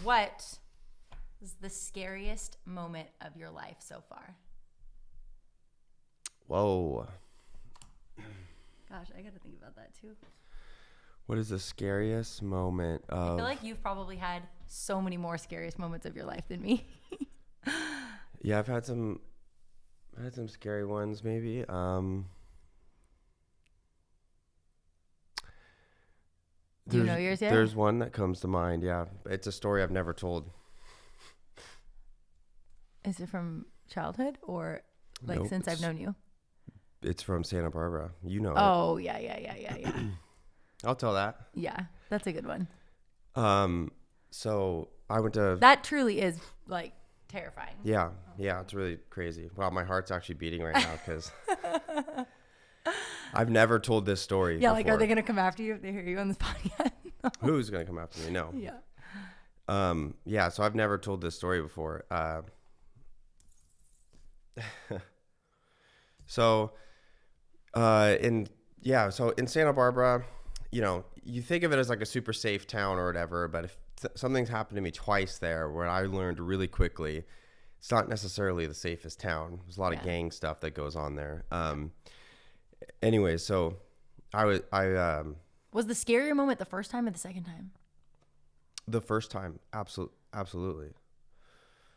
what is the scariest moment of your life so far? Whoa. Gosh, I got to think about that too. What is the scariest moment of... I feel like you've probably had so many more scariest moments of your life than me. Yeah, I've had some scary ones maybe. Do you know yours yet? There's one that comes to mind, yeah. It's a story I've never told. Is it from childhood or like Nope, since I've known you? It's from Santa Barbara. You know it. Oh, yeah. I'll tell that. Yeah, that's a good one. So I went to... That truly is like terrifying. Yeah, it's really crazy. Wow, my heart's actually beating right now because I've never told this story before. Like, are they going to come after you if they hear you on this podcast? Who's going to come after me? No. Yeah. So I've never told this story before. So in Santa Barbara, you think of it as like a super safe town or whatever, but if something's happened to me twice there where I learned really quickly, it's not necessarily the safest town. There's a lot of gang stuff that goes on there. Anyway, so was the scarier moment the first time or the second time? The first time. Absolutely.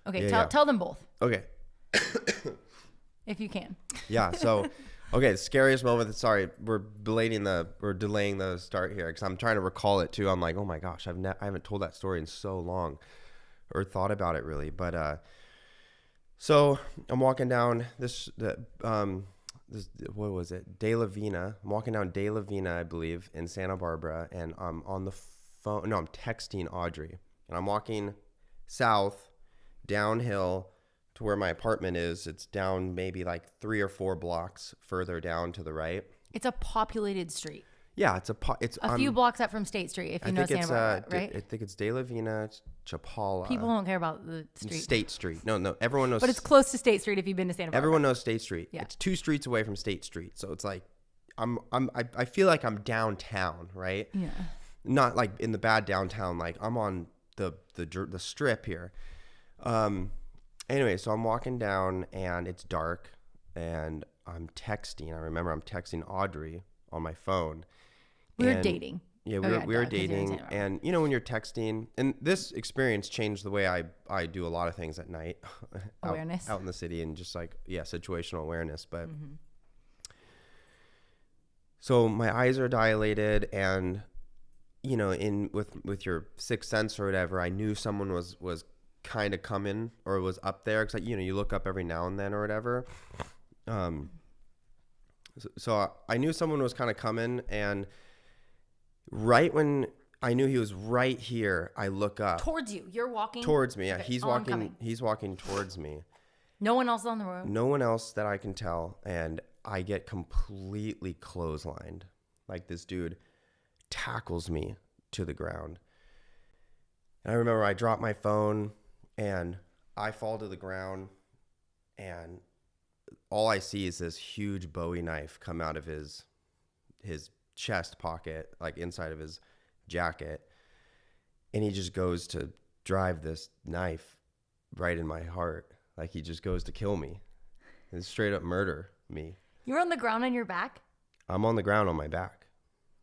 Okay. Tell them both. Okay. If you can. Yeah. So, okay. The scariest moment. Sorry, we're delaying the start here because I'm trying to recall it too. I'm like, oh my gosh, I haven't told that story in so long, or thought about it really. But so I'm walking down this what was it? De La Vina. I'm walking down De La Vina, I believe, in Santa Barbara, and I'm on the phone. No, I'm texting Audrey, and I'm walking south downhill to where my apartment is. It's down maybe like 3 or 4 blocks further down to the right. It's a populated street. Yeah, it's a few blocks up from State Street, if you know Santa Barbara, right? I think it's De La Vina, Chapala. People don't care about the street. State Street. No, everyone knows. But it's close to State Street if you've been to Santa Barbara. Everyone knows State Street. Yeah. It's 2 streets away from State Street, so it's like I feel like I'm downtown, right? Yeah. Not like in the bad downtown, like I'm on the strip here. Anyway, so I'm walking down and it's dark and I'm texting. I remember I'm texting Audrey on my phone. We were dating. Yeah, we were dating. And when you're texting, and this experience changed the way I do a lot of things at night. Awareness. Out in the city and just like, situational awareness. But so my eyes are dilated and, with your sixth sense or whatever, I knew someone was kind of coming or was up there because you look up every now and then or whatever. So I knew someone was kind of coming, and right when I knew he was right here, I look up towards you. You're walking towards me. Yeah, okay. he's walking. He's walking towards me. No one else on the road. No one else that I can tell, and I get completely clotheslined. Like this dude tackles me to the ground. And I remember I dropped my phone. And I fall to the ground, and all I see is this huge Bowie knife come out of his chest pocket, like inside of his jacket. And he just goes to drive this knife right in my heart. Like he just goes to kill me and straight up murder me. You were on the ground on your back? I'm on the ground on my back.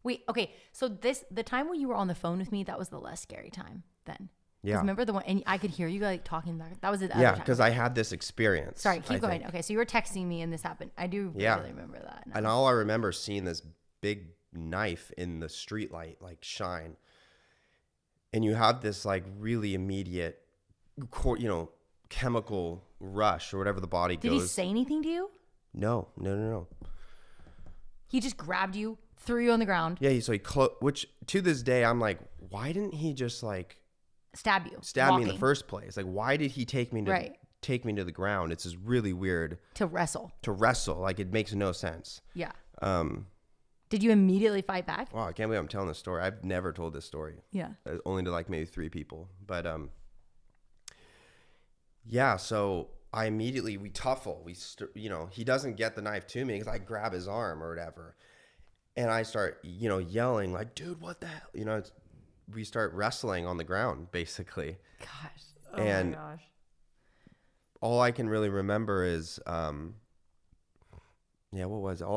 Wait, okay. So the time when you were on the phone with me, that was the less scary time then. Yeah. Remember the one, and I could hear you like talking back. That was the other Yeah, time. because I had this experience. Sorry, keep going. Okay, so you were texting me and this happened. I do really remember that. No. And all I remember seeing this big knife in the street light like shine. And you have this like really immediate, chemical rush or whatever the body goes. Did he say anything to you? No. He just grabbed you, threw you on the ground. Yeah, which to this day I'm like, why didn't he just like stab me in the first place? Like, why did he take me to the ground? It's just really weird. To wrestle. Like, it makes no sense. Yeah. Did you immediately fight back? Wow, I can't believe I'm telling this story. I've never told this story. Yeah. Only to like maybe 3 people. But yeah. So I immediately we tuffle. He doesn't get the knife to me because I grab his arm or whatever, and I start yelling like, "Dude, what the hell?" we start wrestling on the ground basically. Gosh. Oh And my gosh. all I can really remember is, all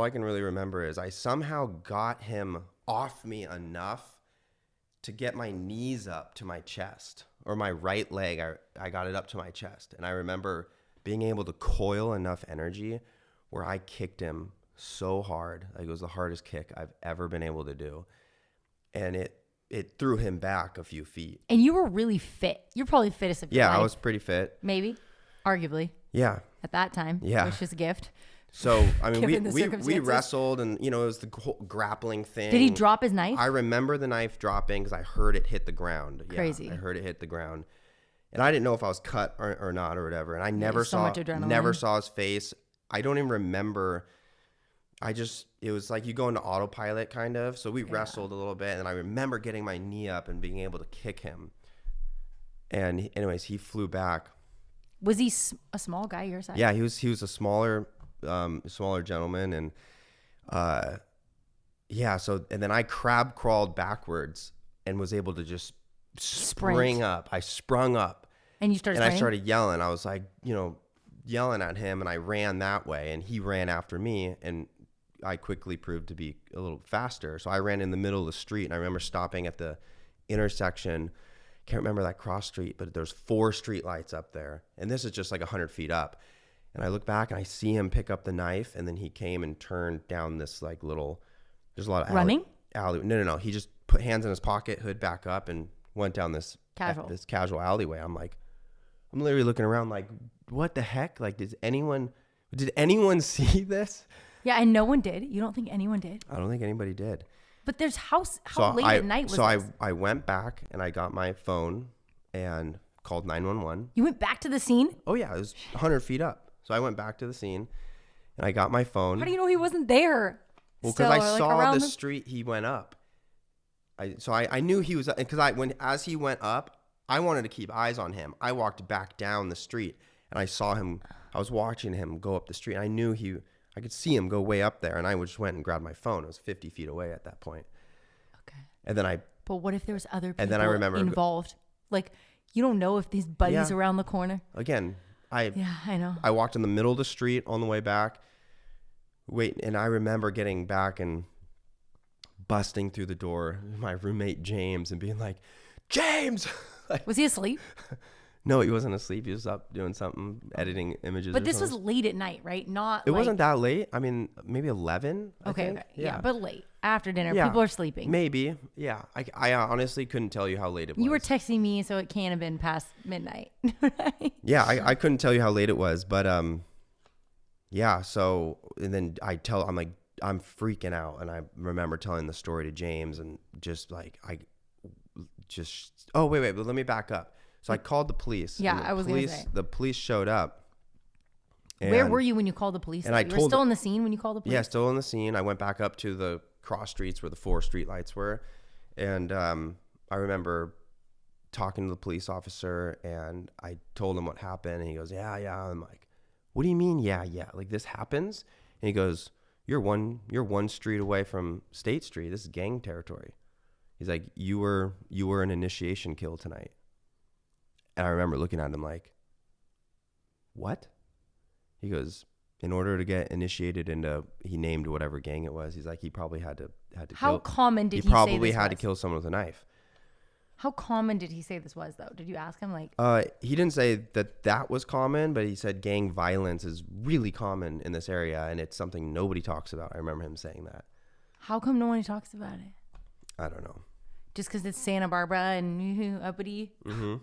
I can really remember is I somehow got him off me enough to get my knees up to my chest, or my right leg. I got it up to my chest. And I remember being able to coil enough energy where I kicked him so hard. Like, it was the hardest kick I've ever been able to do. And it threw him back a few feet. And you were really fit. You're probably fittest of your Yeah, life. I was pretty fit. Maybe. Arguably. Yeah. At that time. Yeah. Which is a gift. So, I mean, Given the we circumstances. wrestled, and, you know, it was the whole grappling thing. Did he drop his knife? I remember the knife dropping because I heard it hit the ground. Yeah, Crazy. I heard it hit the ground. And I didn't know if I was cut or not or whatever. And I never so much adrenaline. never saw his face. I don't even remember. It was like you go into autopilot kind of. So we wrestled a little bit, and I remember getting my knee up and being able to kick him. And anyways, he flew back. Was he a small guy your size? Yeah, he was a smaller gentleman, and so then I crab crawled backwards and was able to just spring up. I sprung up, and you started and spraying? I started yelling. I was like, yelling at him, and I ran that way, and he ran after me, and I quickly proved to be a little faster. So I ran in the middle of the street, and I remember stopping at the intersection. Can't remember that cross street, but there's 4 street lights up there, and this is just like 100 feet up. And I look back and I see him pick up the knife, and then he came and turned down this like little, there's a lot of running alley. No. He just put hands in his pocket, hood back up, and went down this casual alleyway. I'm literally looking around like, what the heck? Like, did anyone see this? Yeah, and no one did. You don't think anyone did? I don't think anybody did. But there's how late at night was this? I went back and I got my phone and called 911. You went back to the scene? Oh yeah, it was 100 feet up. So I went back to the scene and I got my phone. How do you know he wasn't there? Well, because I saw the street he went up. I knew he was, because as he went up, I wanted to keep eyes on him. I walked back down the street and I saw him. I was watching him go up the street. I knew I could see him go way up there, and I just went and grabbed my phone. It was 50 feet away at that point. Okay. And then But what if there was other people and then I remember involved? Like, you don't know if these buddies around the corner. Again, I know. I walked in the middle of the street on the way back. And I remember getting back and busting through the door, my roommate James, and being like, James! Like, was he asleep? No, he wasn't asleep. He was up doing something, editing images. But this was late at night, right? It wasn't that late. I mean, maybe 11. Okay. Yeah, but late. After dinner. Yeah. People are sleeping. Maybe. Yeah. I honestly couldn't tell you how late it was. You were texting me, so it can't have been past midnight. Yeah, I couldn't tell you how late it was. But, yeah. So, and then I'm like, I'm freaking out. And I remember telling the story to James, and just like, oh, wait, but let me back up. So I called the police. Yeah, I was going to say. The police showed up. Where were you when you called the police? And you were still in the scene when you called the police? Yeah, still in the scene. I went back up to the cross streets where the 4 street lights were. And I remember talking to the police officer, and I told him what happened. And he goes, yeah. I'm like, what do you mean? Yeah. Like, this happens? And he goes, you're one street away from State Street. This is gang territory. He's like, you were an initiation kill tonight. And I remember looking at him like, what? He goes, in order to get initiated into, he named whatever gang it was. He's like, he probably had to How kill. common did he say this probably had to was? kill someone with a knife. How common did he say this was, though? Did you ask him? Like, he didn't say that was common, but he said gang violence is really common in this area, and it's something nobody talks about. I remember him saying that. How come no one talks about it? I don't know. Just because it's Santa Barbara and uppity? Mm-hmm.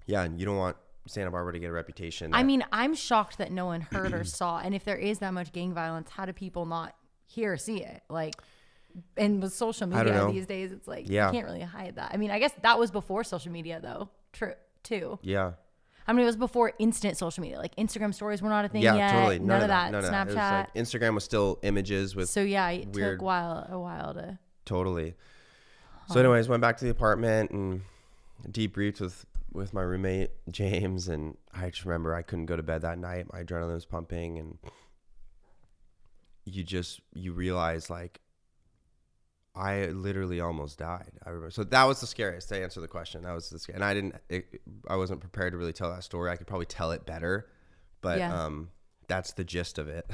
Yeah, and you don't want Santa Barbara to get a reputation. I mean, I'm shocked that no one heard or saw. And if there is that much gang violence, how do people not hear or see it? Like, and with social media these days, it's like, you can't really hide that. I mean, I guess that was before social media, though. True, too. Yeah. I mean, it was before instant social media. Like, Instagram stories were not a thing yet. Totally. None of that. None of that. Snapchat. It was like Instagram was still images with. So yeah, it weird, took a while to. Totally. So, anyways, went back to the apartment and debriefed with my roommate James, and I just remember I couldn't go to bed that night. My adrenaline was pumping, and you realize, like, I literally almost died. I remember. So that was the scariest, to answer the question. That was and I wasn't prepared to really tell that story. I could probably tell it better, but that's the gist of it.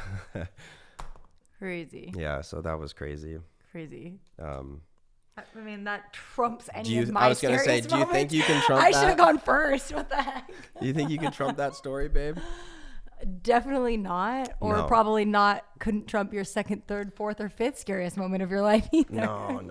Crazy. Yeah. So that was crazy. I mean, that trumps any of my scariest moments. I was going to say, do you think you can trump that? I that? should have gone first. What the heck? Do you think you can trump that story, babe? Definitely not. Or probably not. Couldn't trump your second, third, fourth, or fifth scariest moment of your life either. No.